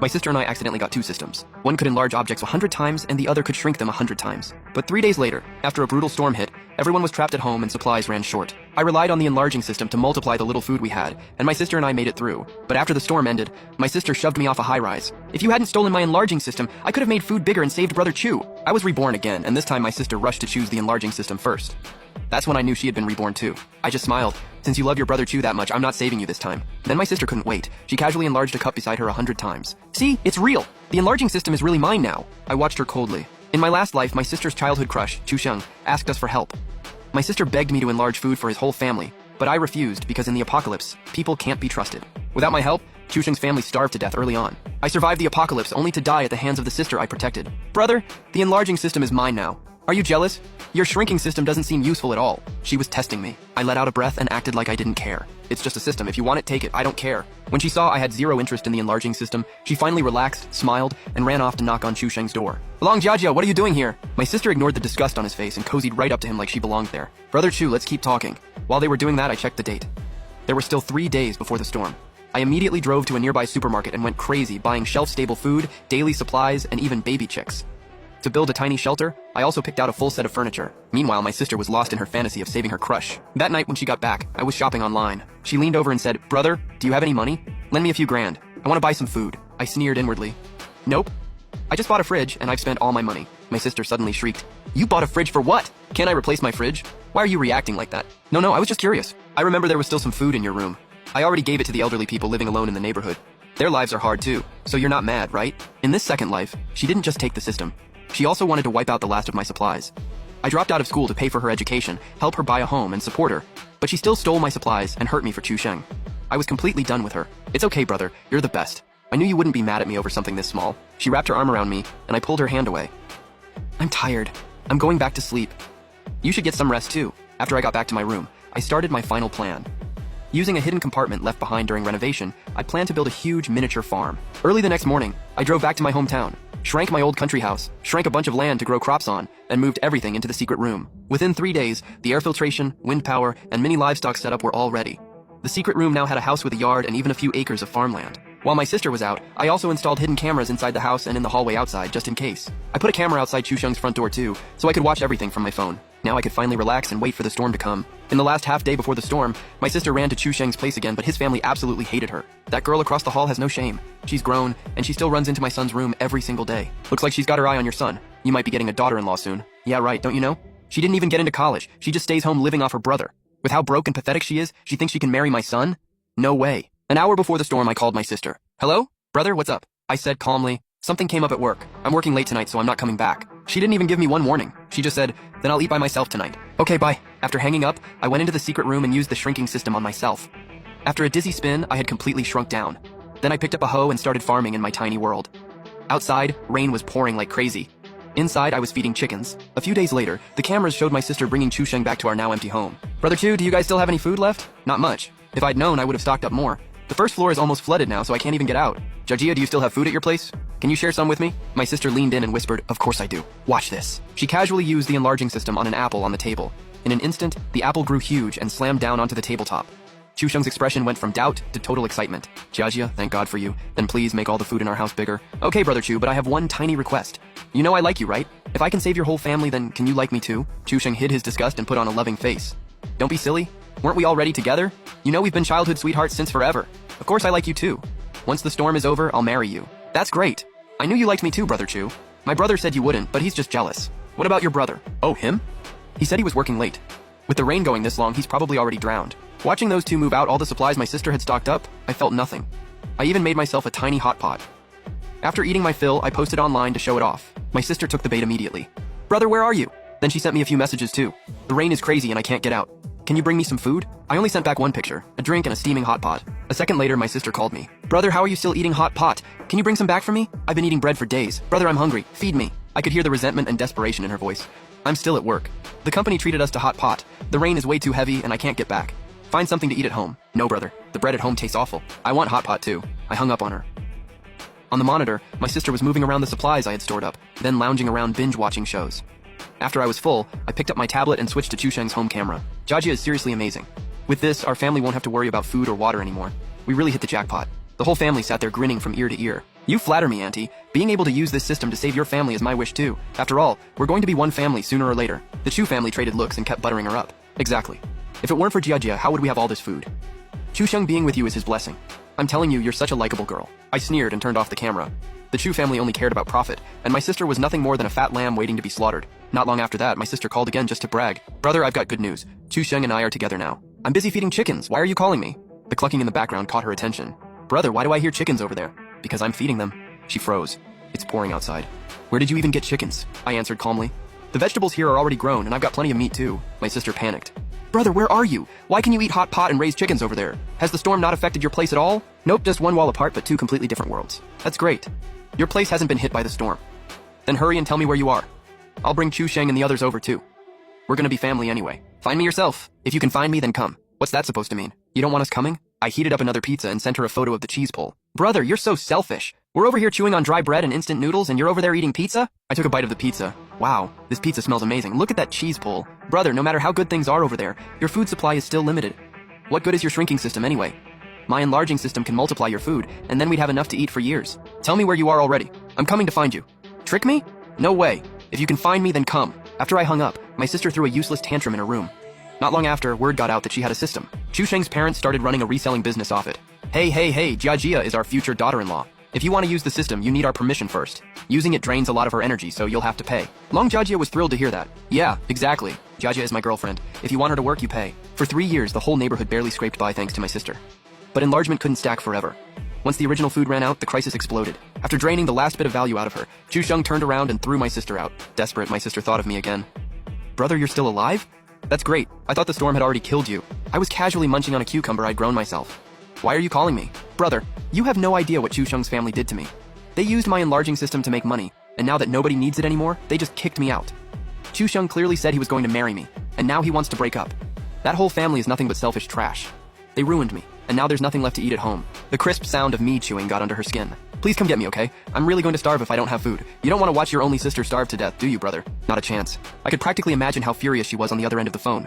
My sister and I accidentally got two systems. One could enlarge objects 100 times and the other could shrink them 100 times. But 3 days later, after a brutal storm hit, everyone was trapped at home and supplies ran short. I relied on the enlarging system to multiply the little food we had, and my sister and I made it through. But after the storm ended, my sister shoved me off a high-rise. If you hadn't stolen my enlarging system, I could have made food bigger and saved Brother Chu. I was reborn again, and this time my sister rushed to choose the enlarging system first. That's when I knew she had been reborn too. I just smiled. Since you love your Brother Chu that much, I'm not saving you this time. Then my sister couldn't wait. She casually enlarged a cup beside her 100 times. See, it's real. The enlarging system is really mine now. I watched her coldly. In my last life, my sister's childhood crush, Chu Sheng, asked us for help. My sister begged me to enlarge food for his whole family, but I refused because in the apocalypse, people can't be trusted. Without my help, Chu Sheng's family starved to death early on. I survived the apocalypse only to die at the hands of the sister I protected. Brother, the enlarging system is mine now. Are you jealous? Your shrinking system doesn't seem useful at all. She was testing me. I let out a breath and acted like I didn't care. It's just a system. If you want it, take it. I don't care. When she saw I had zero interest in the enlarging system, she finally relaxed, smiled, and ran off to knock on Chu Sheng's door. Long Jiajia, what are you doing here? My sister ignored the disgust on his face and cozied right up to him like she belonged there. Brother Chu, let's keep talking. While they were doing that, I checked the date. There were still 3 days before the storm. I immediately drove to a nearby supermarket and went crazy, buying shelf-stable food, daily supplies, and even baby chicks. To build a tiny shelter, I also picked out a full set of furniture. Meanwhile, my sister was lost in her fantasy of saving her crush. That night when she got back, I was shopping online. She leaned over and said, "Brother, do you have any money? Lend me a few grand. I want to buy some food." I sneered inwardly. "Nope. I just bought a fridge and I've spent all my money." My sister suddenly shrieked, "You bought a fridge for what? Can't I replace my fridge? Why are you reacting like that?" No, I was just curious. I remember there was still some food in your room. I already gave it to the elderly people living alone in the neighborhood. Their lives are hard too, so you're not mad, right? In this second life, she didn't just take the system. She also wanted to wipe out the last of my supplies. I dropped out of school to pay for her education, help her buy a home, and support her. But she still stole my supplies and hurt me for Chu Sheng. I was completely done with her. "It's okay, brother. You're the best. I knew you wouldn't be mad at me over something this small." She wrapped her arm around me, and I pulled her hand away. "I'm tired. I'm going back to sleep. You should get some rest too." After I got back to my room, I started my final plan. Using a hidden compartment left behind during renovation, I planned to build a huge miniature farm. Early the next morning, I drove back to my hometown, shrank my old country house, shrank a bunch of land to grow crops on, and moved everything into the secret room. Within 3 days, the air filtration, wind power, and mini livestock setup were all ready. The secret room now had a house with a yard and even a few acres of farmland. While my sister was out, I also installed hidden cameras inside the house and in the hallway outside, just in case. I put a camera outside Chu Sheng's front door too, so I could watch everything from my phone. Now I could finally relax and wait for the storm to come. In the last half day before the storm, my sister ran to Chu Sheng's place again, but his family absolutely hated her. That girl across the hall has no shame. She's grown, and she still runs into my son's room every single day. Looks like she's got her eye on your son. You might be getting a daughter-in-law soon. Yeah, right, don't you know? She didn't even get into college. She just stays home living off her brother. With how broke and pathetic she is, she thinks she can marry my son? No way. An hour before the storm, I called my sister. "Hello? Brother, what's up?" I said calmly. "Something came up at work. I'm working late tonight, so I'm not coming back." She didn't even give me one warning. She just said, "Then I'll eat by myself tonight." "Okay, bye." After hanging up, I went into the secret room and used the shrinking system on myself. After a dizzy spin, I had completely shrunk down. Then I picked up a hoe and started farming in my tiny world. Outside, rain was pouring like crazy. Inside, I was feeding chickens. A few days later, the cameras showed my sister bringing Chu Sheng back to our now empty home. "Brother Chu, do you guys still have any food left?" "Not much. If I'd known, I would have stocked up more. The first floor is almost flooded now, so I can't even get out." "Jiajia, do you still have food at your place? Can you share some with me?" My sister leaned in and whispered, "Of course I do. Watch this." She casually used the enlarging system on an apple on the table. In an instant, the apple grew huge and slammed down onto the tabletop. Chu Sheng's expression went from doubt to total excitement. "Jiajia, thank God for you. Then please make all the food in our house bigger." "Okay, Brother Chu, but I have one tiny request. You know I like you, right? If I can save your whole family, then can you like me too?" Chu Sheng hid his disgust and put on a loving face. "Don't be silly. Weren't we already together? You know we've been childhood sweethearts since forever. Of course I like you too. Once the storm is over, I'll marry you." "That's great. I knew you liked me too, Brother Chu. My brother said you wouldn't, but he's just jealous." "What about your brother?" "Oh, him? He said he was working late. With the rain going this long, he's probably already drowned." Watching those two move out all the supplies my sister had stocked up, I felt nothing. I even made myself a tiny hot pot. After eating my fill, I posted online to show it off. My sister took the bait immediately. "Brother, where are you?" Then she sent me a few messages too. "The rain is crazy and I can't get out. Can you bring me some food?" I only sent back one picture, a drink and a steaming hot pot. A second later, my sister called me. "Brother, how are you still eating hot pot? Can you bring some back for me? I've been eating bread for days. Brother, I'm hungry. Feed me." I could hear the resentment and desperation in her voice. "I'm still at work. The company treated us to hot pot. The rain is way too heavy and I can't get back. Find something to eat at home." "No, brother. The bread at home tastes awful. I want hot pot too." I hung up on her. On the monitor, my sister was moving around the supplies I had stored up, then lounging around binge-watching shows. After I was full, I picked up my tablet and switched to Chu Sheng's home camera. Jiajia is seriously amazing. With this, our family won't have to worry about food or water anymore. We really hit the jackpot. The whole family sat there grinning from ear to ear. You flatter me, Auntie. Being able to use this system to save your family is my wish too. After all, we're going to be one family sooner or later. The Chu family traded looks and kept buttering her up. Exactly. If it weren't for Jia, how would we have all this food? Chu Sheng being with you is his blessing. I'm telling you, you're such a likable girl. I sneered and turned off the camera. The Chu family only cared about profit, and my sister was nothing more than a fat lamb waiting to be slaughtered. Not long after that, my sister called again just to brag. Brother, I've got good news. Chu Sheng and I are together now. I'm busy feeding chickens. Why are you calling me? The clucking in the background caught her attention. Brother, why do I hear chickens over there? Because I'm feeding them. She froze. It's pouring outside. Where did you even get chickens? I answered calmly. The vegetables here are already grown, and I've got plenty of meat too. My sister panicked. Brother, where are you? Why can you eat hot pot and raise chickens over there? Has the storm not affected your place at all? Nope, just one wall apart, but two completely different worlds. That's great. Your place hasn't been hit by the storm. Then hurry and tell me where you are. I'll bring Chu Sheng and the others over too. We're gonna be family anyway. Find me yourself. If you can find me, then come. What's that supposed to mean? You don't want us coming? I heated up another pizza and sent her a photo of the cheese pull. Brother, you're so selfish. We're over here chewing on dry bread and instant noodles, and you're over there eating pizza? I took a bite of the pizza. Wow, this pizza smells amazing. Look at that cheese pull. Brother, no matter how good things are over there, your food supply is still limited. What good is your shrinking system anyway? My enlarging system can multiply your food, and then we'd have enough to eat for years. Tell me where you are already. I'm coming to find you. Trick me? No way. If you can find me, then come. After I hung up, my sister threw a useless tantrum in her room. Not long after, word got out that she had a system. Chu Sheng's parents started running a reselling business off it. Hey, Jia is our future daughter-in-law. If you want to use the system, you need our permission first. Using it drains a lot of her energy, so you'll have to pay. Long Jia was thrilled to hear that. Yeah, exactly. Jia is my girlfriend. If you want her to work, you pay. For 3 years, the whole neighborhood barely scraped by thanks to my sister. But enlargement couldn't stack forever. Once the original food ran out, the crisis exploded. After draining the last bit of value out of her, Chu Sheng turned around and threw my sister out. Desperate, my sister thought of me again. Brother, you're still alive? That's great. I thought the storm had already killed you. I was casually munching on a cucumber I'd grown myself. Why are you calling me? Brother, you have no idea what Chu Sheng's family did to me. They used my enlarging system to make money, and now that nobody needs it anymore, they just kicked me out. Chu Sheng clearly said he was going to marry me, and now he wants to break up. That whole family is nothing but selfish trash. They ruined me, and now there's nothing left to eat at home. The crisp sound of me chewing got under her skin. Please come get me, okay? I'm really going to starve if I don't have food. You don't want to watch your only sister starve to death, do you, brother? Not a chance. I could practically imagine how furious she was on the other end of the phone.